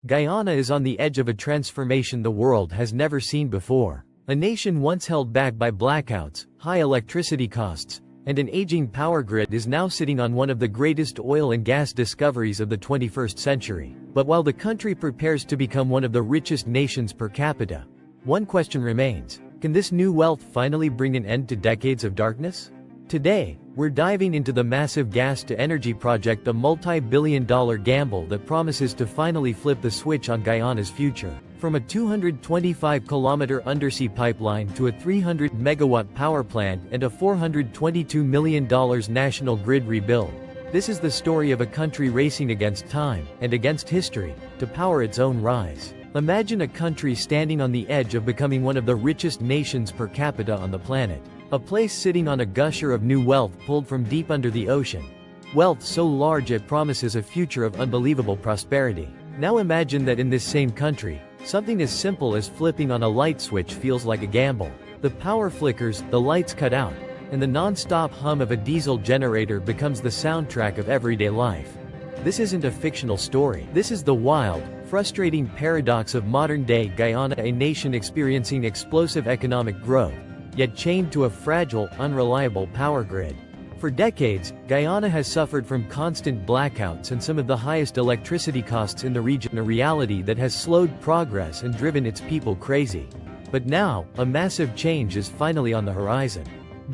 Guyana is on the edge of a transformation the world has never seen before. A nation once held back by blackouts, high electricity costs, and an aging power grid is now sitting on one of the greatest oil and gas discoveries of the 21st century. But while the country prepares to become one of the richest nations per capita, one question remains: can this new wealth finally bring an end to decades of darkness? Today, we're diving into the massive gas-to-energy project, a multi-billion-dollar gamble that promises to finally flip the switch on Guyana's future. From a 225-kilometer undersea pipeline to a 300-megawatt power plant and a $422 million national grid rebuild, this is the story of a country racing against time, and against history, to power its own rise. Imagine a country standing on the edge of becoming one of the richest nations per capita on the planet. A place sitting on a gusher of new wealth pulled from deep under the ocean. Wealth so large it promises a future of unbelievable prosperity. Now imagine that in this same country, something as simple as flipping on a light switch feels like a gamble. The power flickers, the lights cut out, and the non-stop hum of a diesel generator becomes the soundtrack of everyday life. This isn't a fictional story. This is the wild, frustrating paradox of modern-day Guyana, a nation experiencing explosive economic growth, yet chained to a fragile, unreliable power grid. For decades, Guyana has suffered from constant blackouts and some of the highest electricity costs in the region, a reality that has slowed progress and driven its people crazy. But now, a massive change is finally on the horizon.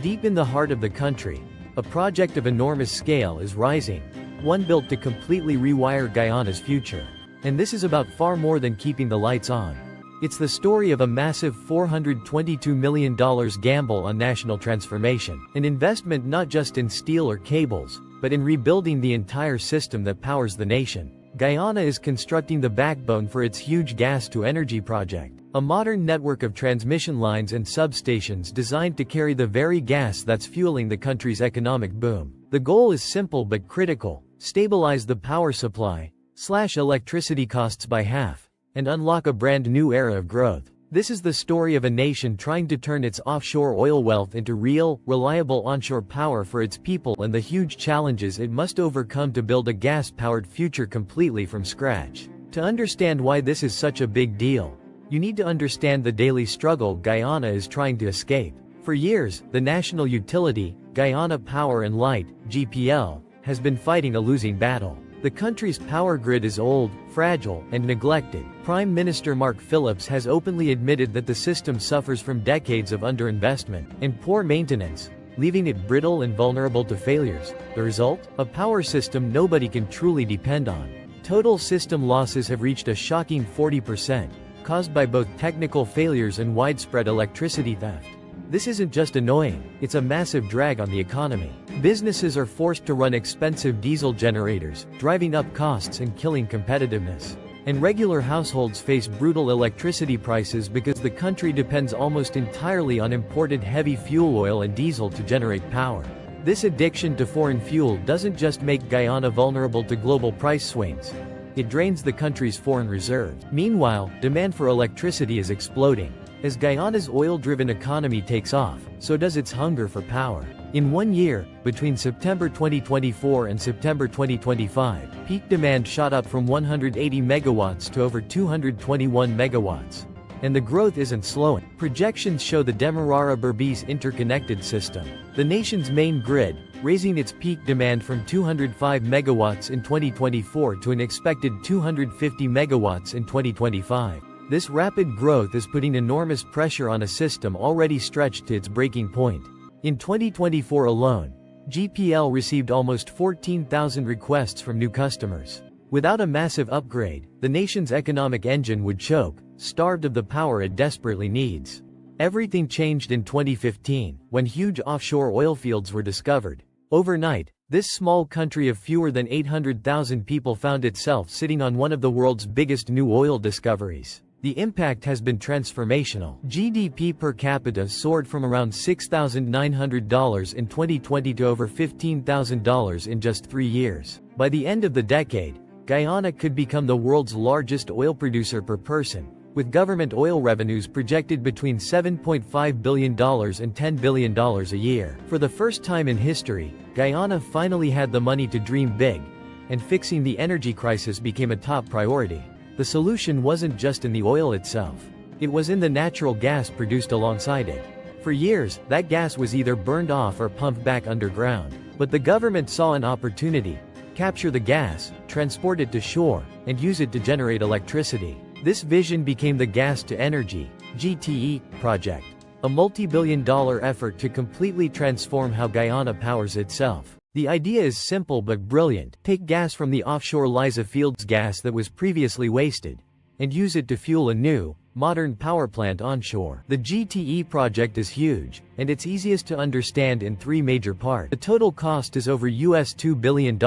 Deep in the heart of the country, a project of enormous scale is rising, one built to completely rewire Guyana's future. And this is about far more than keeping the lights on. It's the story of a massive $422 million gamble on national transformation, an investment not just in steel or cables, but in rebuilding the entire system that powers the nation. Guyana is constructing the backbone for its huge gas-to-energy project, a modern network of transmission lines and substations designed to carry the very gas that's fueling the country's economic boom. The goal is simple but critical: stabilize the power supply, slash electricity costs by half, and unlock a brand new era of growth. This is the story of a nation trying to turn its offshore oil wealth into real, reliable onshore power for its people, and the huge challenges it must overcome to build a gas-powered future completely from scratch. To understand why this is such a big deal, you need to understand the daily struggle Guyana is trying to escape. For years, the national utility, Guyana Power and Light, GPL, has been fighting a losing battle. The country's power grid is old, fragile, and neglected. Prime Minister Mark Phillips has openly admitted that the system suffers from decades of underinvestment and poor maintenance, leaving it brittle and vulnerable to failures. The result? A power system nobody can truly depend on. Total system losses have reached a shocking 40%, caused by both technical failures and widespread electricity theft. This isn't just annoying, it's a massive drag on the economy. Businesses are forced to run expensive diesel generators, driving up costs and killing competitiveness. And regular households face brutal electricity prices because the country depends almost entirely on imported heavy fuel oil and diesel to generate power. This addiction to foreign fuel doesn't just make Guyana vulnerable to global price swings, it drains the country's foreign reserves. Meanwhile, demand for electricity is exploding. As Guyana's oil-driven economy takes off, so does its hunger for power. In 1 year, between September 2024 and September 2025, peak demand shot up from 180 megawatts to over 221 megawatts. And the growth isn't slowing. Projections show the Demerara-Berbice interconnected system, the nation's main grid, raising its peak demand from 205 megawatts in 2024 to an expected 250 megawatts in 2025. This rapid growth is putting enormous pressure on a system already stretched to its breaking point. In 2024 alone, GPL received almost 14,000 requests from new customers. Without a massive upgrade, the nation's economic engine would choke, starved of the power it desperately needs. Everything changed in 2015, when huge offshore oil fields were discovered. Overnight, this small country of fewer than 800,000 people found itself sitting on one of the world's biggest new oil discoveries. The impact has been transformational. GDP per capita soared from around $6,900 in 2020 to over $15,000 in just 3 years. By the end of the decade, Guyana could become the world's largest oil producer per person, with government oil revenues projected between $7.5 billion and $10 billion a year. For the first time in history, Guyana finally had the money to dream big, and fixing the energy crisis became a top priority. The solution wasn't just in the oil itself. It was in the natural gas produced alongside it. For years, that gas was either burned off or pumped back underground. But the government saw an opportunity: capture the gas, transport it to shore, and use it to generate electricity. This vision became the Gas to Energy (GTE) project, a multi-billion-dollar effort to completely transform how Guyana powers itself. The idea is simple but brilliant. Take gas from the offshore Liza field's gas that was previously wasted, and use it to fuel a new, modern power plant onshore. The GTE project is huge, and it's easiest to understand in three major parts. The total cost is over $2 billion,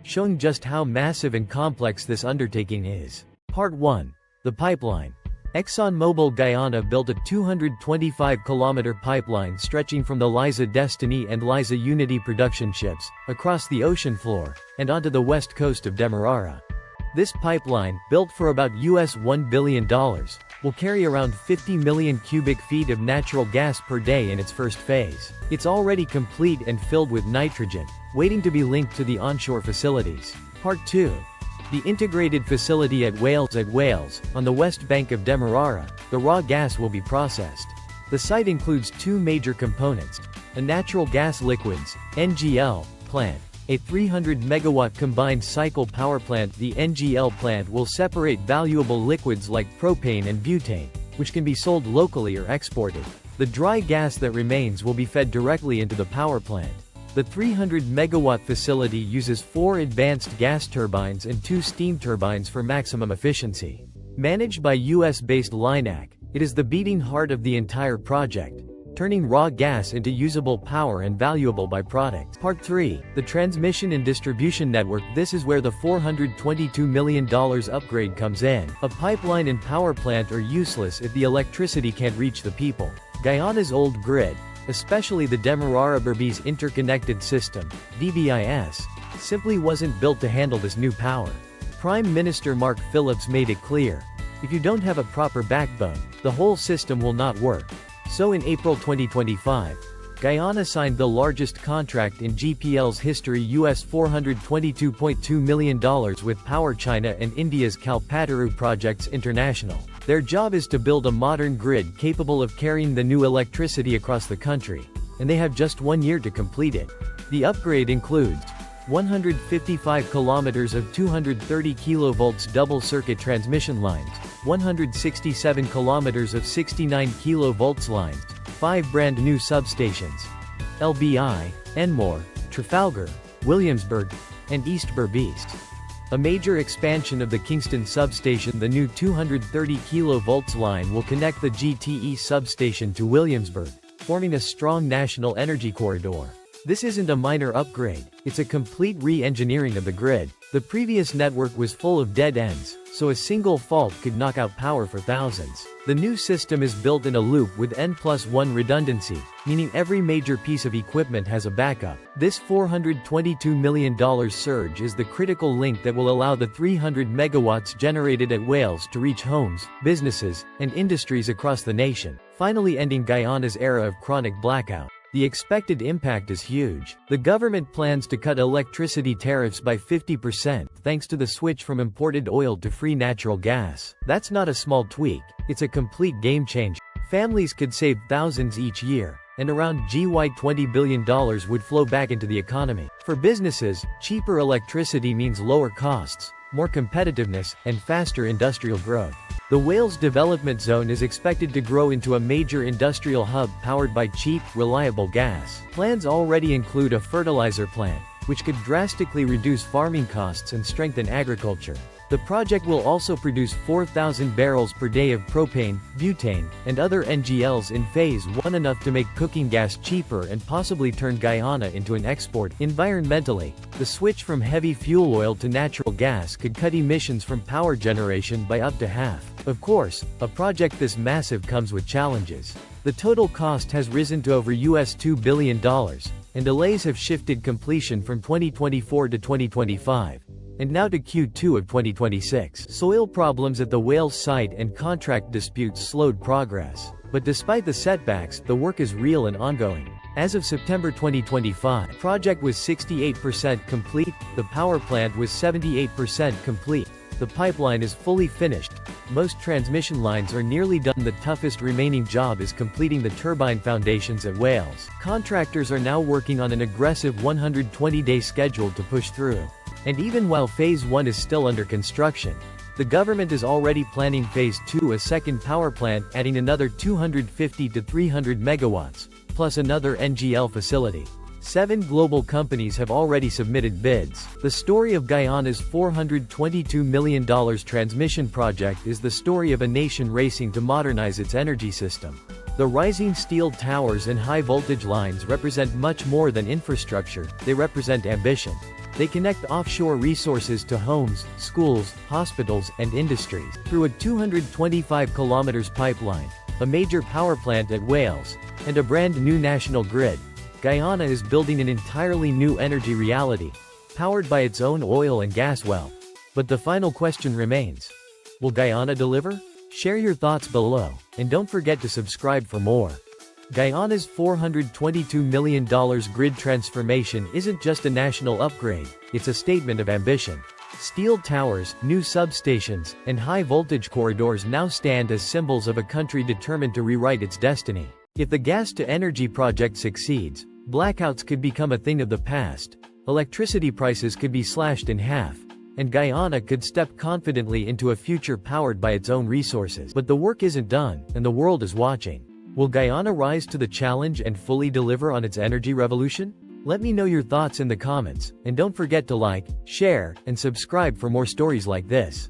showing just how massive and complex this undertaking is. Part 1. The pipeline. ExxonMobil Guyana built a 225-kilometer pipeline stretching from the Liza Destiny and Liza Unity production ships, across the ocean floor, and onto the west coast of Demerara. This pipeline, built for about $1 billion, will carry around 50 million cubic feet of natural gas per day in its first phase. It's already complete and filled with nitrogen, waiting to be linked to the onshore facilities. Part 2. The integrated facility at Wales. On the west bank of Demerara, the raw gas will be processed. The site includes two major components: a natural gas liquids (NGL) plant, a 300-megawatt combined cycle power plant. The NGL plant will separate valuable liquids like propane and butane, which can be sold locally or exported. The dry gas that remains will be fed directly into the power plant. The 300-megawatt facility uses 4 advanced gas turbines and 2 steam turbines for maximum efficiency. Managed by US-based Linac, it is the beating heart of the entire project, turning raw gas into usable power and valuable byproducts. Part 3. The transmission and distribution network. This is where the $422 million upgrade comes in. A pipeline and power plant are useless if the electricity can't reach the people. Guyana's old grid, especially the Demerara-Berbice Interconnected System, DBIS, simply wasn't built to handle this new power. Prime Minister Mark Phillips made it clear: if you don't have a proper backbone, the whole system will not work. So in April 2025, Guyana signed the largest contract in GPL's history, $422.2 million with PowerChina and India's Kalpataru Projects International. Their job is to build a modern grid capable of carrying the new electricity across the country, and they have just 1 year to complete it. The upgrade includes 155 kilometers of 230 kilovolts double-circuit transmission lines, 167 kilometers of 69 kilovolts lines, 5 brand new substations: LBI, Enmore, Trafalgar, Williamsburg, and East Berbice. A major expansion of the Kingston substation. The new 230 kilovolts line will connect the GTE substation to Williamsburg, forming a strong national energy corridor. This isn't a minor upgrade, it's a complete re-engineering of the grid. The previous network was full of dead ends, so a single fault could knock out power for thousands. The new system is built in a loop with N+1 redundancy, meaning every major piece of equipment has a backup. This $422 million surge is the critical link that will allow the 300 megawatts generated at Wales to reach homes, businesses, and industries across the nation, finally ending Guyana's era of chronic blackout. The expected impact is huge. The government plans to cut electricity tariffs by 50% thanks to the switch from imported oil to free natural gas. That's not a small tweak, it's a complete game changer. Families could save thousands each year, and around $20 billion would flow back into the economy. For businesses, cheaper electricity means lower costs, more competitiveness, and faster industrial growth. The Wales Development Zone is expected to grow into a major industrial hub powered by cheap, reliable gas. Plans already include a fertilizer plant, which could drastically reduce farming costs and strengthen agriculture. The project will also produce 4,000 barrels per day of propane, butane, and other NGLs in Phase 1, enough to make cooking gas cheaper and possibly turn Guyana into an export. Environmentally, the switch from heavy fuel oil to natural gas could cut emissions from power generation by up to half. Of course, a project this massive comes with challenges. The total cost has risen to over $2 billion, and delays have shifted completion from 2024 to 2025. And now to Q2 of 2026. Soil problems at the Wales site and contract disputes slowed progress. But despite the setbacks, the work is real and ongoing. As of September 2025, the project was 68% complete, the power plant was 78% complete, The pipeline is fully finished. Most transmission lines are nearly done. The toughest remaining job is completing the turbine foundations at Wales. Contractors are now working on an aggressive 120-day schedule to push through. And even while Phase 1 is still under construction, the government is already planning Phase 2, a second power plant adding another 250 to 300 megawatts, plus another NGL facility. 7 global companies have already submitted bids. The story of Guyana's $422 million transmission project is the story of a nation racing to modernize its energy system. The rising steel towers and high-voltage lines represent much more than infrastructure, they represent ambition. They connect offshore resources to homes, schools, hospitals, and industries. Through a 225 kilometers pipeline, a major power plant at Wales, and a brand new national grid, Guyana is building an entirely new energy reality, powered by its own oil and gas wealth. But the final question remains. Will Guyana deliver? Share your thoughts below, and don't forget to subscribe for more. Guyana's $422 million grid transformation isn't just a national upgrade, it's a statement of ambition. Steel towers, new substations, and high-voltage corridors now stand as symbols of a country determined to rewrite its destiny. If the gas-to-energy project succeeds, blackouts could become a thing of the past, electricity prices could be slashed in half, and Guyana could step confidently into a future powered by its own resources. But the work isn't done, and the world is watching. Will Guyana rise to the challenge and fully deliver on its energy revolution? Let me know your thoughts in the comments, and don't forget to like, share, and subscribe for more stories like this.